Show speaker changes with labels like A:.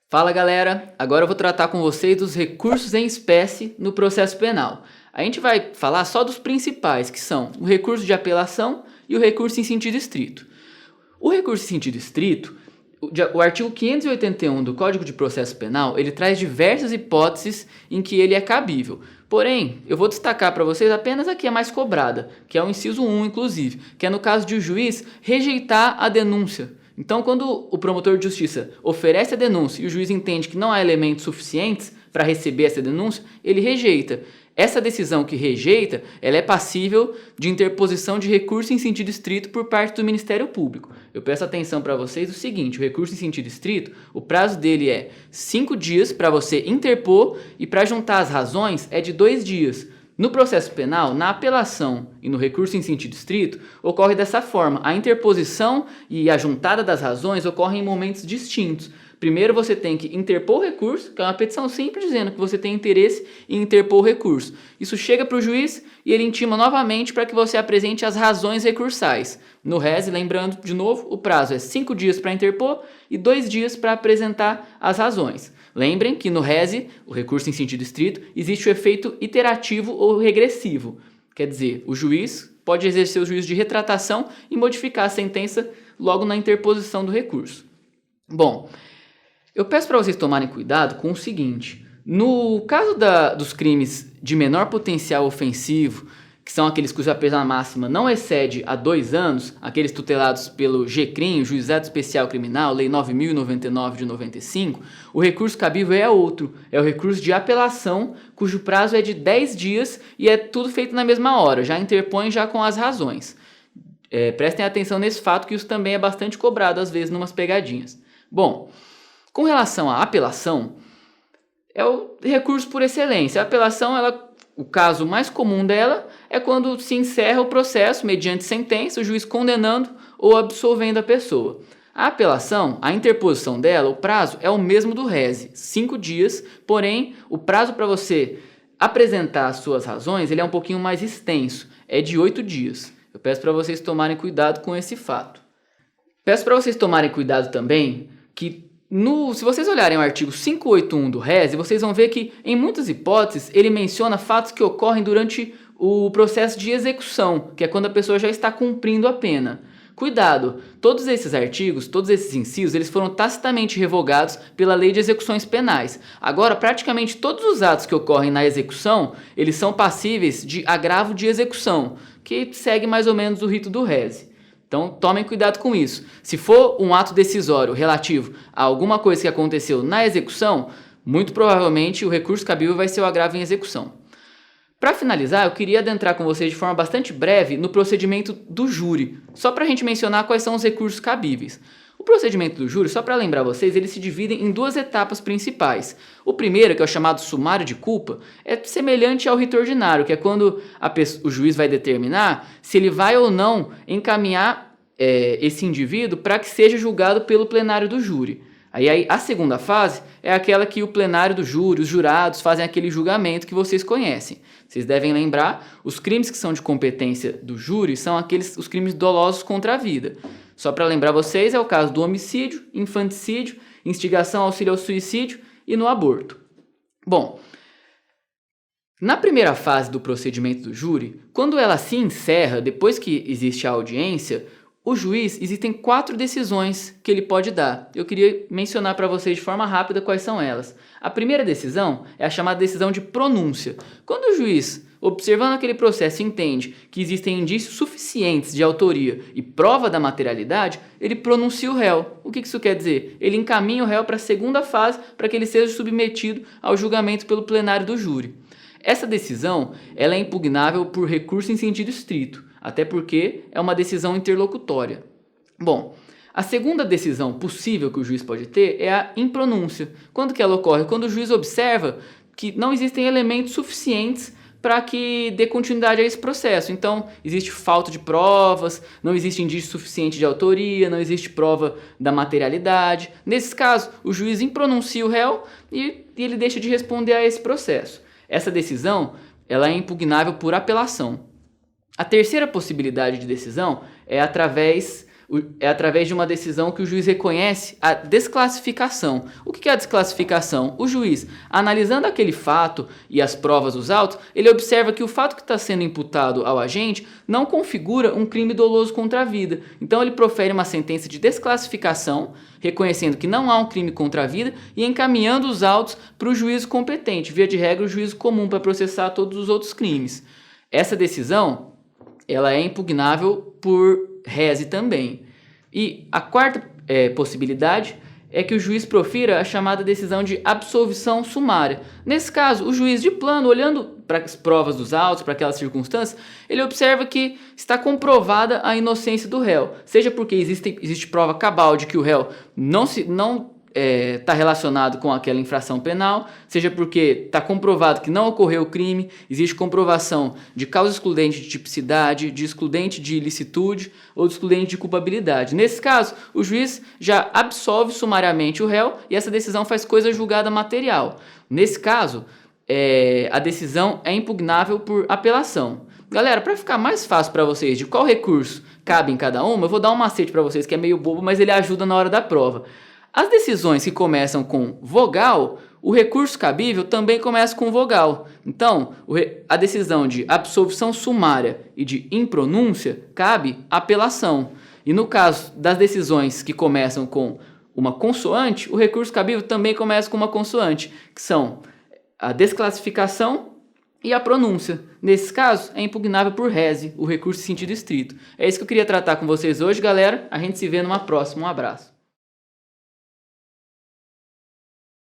A: Fala galera, agora eu vou tratar com vocês dos recursos em espécie no processo penal. A gente vai falar só dos principais, que são o recurso de apelação e o recurso em sentido estrito. O recurso em sentido estrito, o artigo 581 do Código de Processo Penal, ele traz diversas hipóteses em que ele é cabível. Porém, eu vou destacar para vocês apenas a que é mais cobrada, que é o inciso 1, inclusive, que é no caso de o juiz rejeitar a denúncia. Então, quando o promotor de justiça oferece a denúncia e o juiz entende que não há elementos suficientes para receber essa denúncia, ele rejeita. Essa decisão que rejeita, ela é passível de interposição de recurso em sentido estrito por parte do Ministério Público. Eu peço atenção para vocês o seguinte, o recurso em sentido estrito, o prazo dele é 5 dias para você interpor e para juntar as razões é de 2 dias. No processo penal, na apelação e no recurso em sentido estrito, ocorre dessa forma. A interposição e a juntada das razões ocorrem em momentos distintos. Primeiro você tem que interpor o recurso, que é uma petição simples dizendo que você tem interesse em interpor o recurso. Isso chega para o juiz e ele intima novamente para que você apresente as razões recursais. No RES, lembrando de novo, o prazo é 5 dias para interpor e 2 dias para apresentar as razões. Lembrem que no RES, o recurso em sentido estrito, existe o efeito iterativo ou regressivo. Quer dizer, o juiz pode exercer o juízo de retratação e modificar a sentença logo na interposição do recurso. Bom, eu peço para vocês tomarem cuidado com o seguinte. No caso dos crimes de menor potencial ofensivo, que são aqueles cuja pena máxima não excede a 2 anos, aqueles tutelados pelo GCRIM, Juizado Especial Criminal, Lei 9.099 de 95, o recurso cabível é outro, é o recurso de apelação, cujo prazo é de 10 dias e é tudo feito na mesma hora, já interpõe já com as razões. Prestem atenção nesse fato que isso também é bastante cobrado às vezes numas pegadinhas. Bom, com relação à apelação, é o recurso por excelência. A apelação, o caso mais comum dela é quando se encerra o processo mediante sentença, o juiz condenando ou absolvendo a pessoa. A apelação, a interposição dela, o prazo é o mesmo do RES, 5 dias, porém o prazo para você apresentar as suas razões ele é um pouquinho mais extenso, é de 8 dias. Eu peço para vocês tomarem cuidado com esse fato. Peço para vocês tomarem cuidado também que se vocês olharem o artigo 581 do RES, vocês vão ver que, em muitas hipóteses, ele menciona fatos que ocorrem durante o processo de execução, que é quando a pessoa já está cumprindo a pena. Cuidado, todos esses artigos, todos esses incisos, eles foram tacitamente revogados pela Lei de Execuções Penais. Agora, praticamente todos os atos que ocorrem na execução, eles são passíveis de agravo de execução, que segue mais ou menos o rito do RES. Então, tomem cuidado com isso. Se for um ato decisório relativo a alguma coisa que aconteceu na execução, muito provavelmente o recurso cabível vai ser o agravo em execução. Para finalizar, eu queria adentrar com vocês de forma bastante breve no procedimento do júri, só para a gente mencionar quais são os recursos cabíveis. O procedimento do júri, só para lembrar vocês, ele se divide em 2 etapas principais. O primeiro, que é o chamado sumário de culpa, é semelhante ao rito ordinário, que é quando o juiz vai determinar se ele vai ou não encaminhar esse indivíduo para que seja julgado pelo plenário do júri. Aí a segunda fase é aquela que o plenário do júri, os jurados, fazem aquele julgamento que vocês conhecem. Vocês devem lembrar, os crimes que são de competência do júri são os crimes dolosos contra a vida. Só para lembrar vocês, é o caso do homicídio, infanticídio, instigação, auxílio ao suicídio e no aborto. Bom, na primeira fase do procedimento do júri, quando ela se encerra, depois que existe a audiência, o juiz, existem 4 decisões que ele pode dar. Eu queria mencionar para vocês de forma rápida quais são elas. A primeira decisão é a chamada decisão de pronúncia. Quando o juiz, observando aquele processo, entende que existem indícios suficientes de autoria e prova da materialidade, ele pronuncia o réu. O que isso quer dizer? Ele encaminha o réu para a segunda fase para que ele seja submetido ao julgamento pelo plenário do júri. Essa decisão ela é impugnável por recurso em sentido estrito, até porque é uma decisão interlocutória. Bom, a segunda decisão possível que o juiz pode ter é a impronúncia. Quando que ela ocorre? Quando o juiz observa que não existem elementos suficientes para que dê continuidade a esse processo. Então, existe falta de provas, não existe indício suficiente de autoria, não existe prova da materialidade. Nesses casos, o juiz impronuncia o réu e ele deixa de responder a esse processo. Essa decisão ela é impugnável por apelação. A terceira possibilidade de decisão é através É através de uma decisão que o juiz reconhece a desclassificação. O que é a desclassificação? O juiz, analisando aquele fato e as provas dos autos, ele observa que o fato que está sendo imputado ao agente não configura um crime doloso contra a vida. Então ele profere uma sentença de desclassificação, reconhecendo que não há um crime contra a vida e encaminhando os autos para o juízo competente, via de regra o juízo comum para processar todos os outros crimes. Essa decisão ela é impugnável por reze também. E a quarta possibilidade é que o juiz profira a chamada decisão de absolvição sumária. Nesse caso, o juiz de plano, olhando para as provas dos autos, para aquelas circunstâncias, ele observa que está comprovada a inocência do réu, seja porque existe prova cabal de que o réu não está relacionado com aquela infração penal, seja porque está comprovado que não ocorreu o crime, existe comprovação de causa excludente de tipicidade, de excludente de ilicitude ou de excludente de culpabilidade. Nesse caso, o juiz já absolve sumariamente o réu e essa decisão faz coisa julgada material. Nesse caso, a decisão é impugnável por apelação. Galera, para ficar mais fácil para vocês de qual recurso cabe em cada uma, eu vou dar um macete para vocês que é meio bobo, mas ele ajuda na hora da prova. As decisões que começam com vogal, o recurso cabível também começa com vogal. Então, a decisão de absolvição sumária e de impronúncia cabe apelação. E no caso das decisões que começam com uma consoante, o recurso cabível também começa com uma consoante, que são a desclassificação e a pronúncia. Nesse caso, é impugnável por reze, o recurso em sentido estrito. É isso que eu queria tratar com vocês hoje, galera. A gente se vê numa próxima. Um abraço.